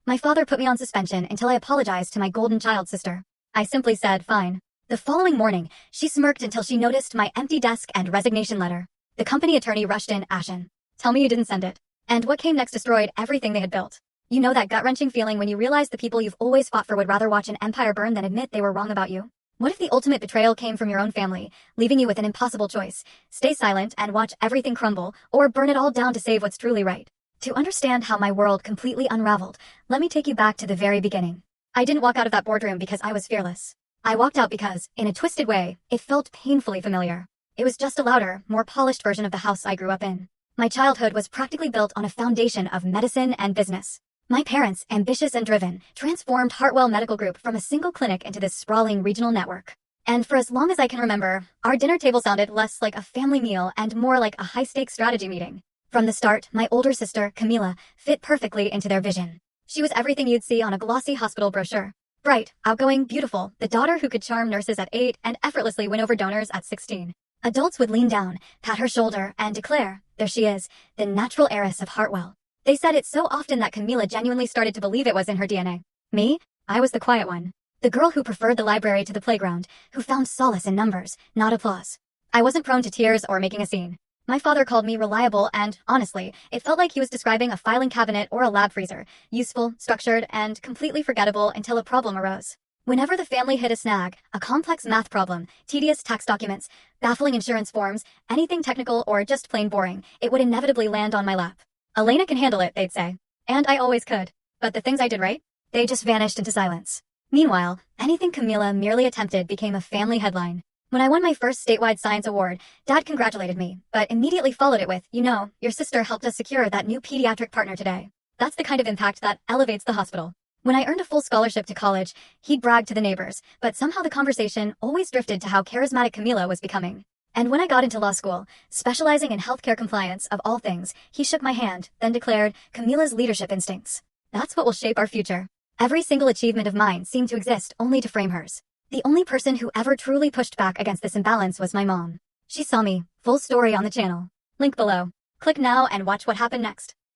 My father put me on suspension until I apologized to my golden child sister. I simply said, fine. The following morning, she smirked until she noticed my empty desk and resignation letter. The company attorney rushed in, ashen. Tell me you didn't send it. And what came next destroyed everything they had built. You know that gut-wrenching feeling when you realize the people you've always fought for would rather watch an empire burn than admit they were wrong about you? What if the ultimate betrayal came from your own family, leaving you with an impossible choice? Stay silent and watch everything crumble, or burn it all down to save what's truly right. To understand how my world completely unraveled, let me take you back to the very beginning. I didn't walk out of that boardroom because I was fearless. I walked out because, in a twisted way, it felt painfully familiar. It was just a louder, more polished version of the house I grew up in. My childhood was practically built on a foundation of medicine and business. My parents, ambitious and driven, transformed Hartwell Medical Group from a single clinic into this sprawling regional network. And for as long as I can remember, our dinner table sounded less like a family meal and more like a high-stakes strategy meeting. From the start, my older sister, Camila, fit perfectly into their vision. She was everything you'd see on a glossy hospital brochure. Bright, outgoing, beautiful, the daughter who could charm nurses at 8 and effortlessly win over donors at 16. Adults would lean down, pat her shoulder, and declare, there she is, the natural heiress of Hartwell. They said it so often that Camila genuinely started to believe it was in her DNA. Me? I was the quiet one. The girl who preferred the library to the playground, who found solace in numbers, not applause. I wasn't prone to tears or making a scene. My father called me reliable and, honestly, it felt like he was describing a filing cabinet or a lab freezer, useful, structured, and completely forgettable until a problem arose. Whenever the family hit a snag, a complex math problem, tedious tax documents, baffling insurance forms, anything technical or just plain boring, it would inevitably land on my lap. Elena can handle it, they'd say. And I always could. But the things I did right? They just vanished into silence. Meanwhile, anything Camila merely attempted became a family headline. When I won my first statewide science award, Dad congratulated me, but immediately followed it with, you know, your sister helped us secure that new pediatric partner today. That's the kind of impact that elevates the hospital. When I earned a full scholarship to college, he'd brag to the neighbors, but somehow the conversation always drifted to how charismatic Camila was becoming. And when I got into law school, specializing in healthcare compliance of all things, he shook my hand, then declared, Camila's leadership instincts. That's what will shape our future. Every single achievement of mine seemed to exist only to frame hers. The only person who ever truly pushed back against this imbalance was my mom. She saw me, full story on the channel. Link below. Click now and watch what happened next.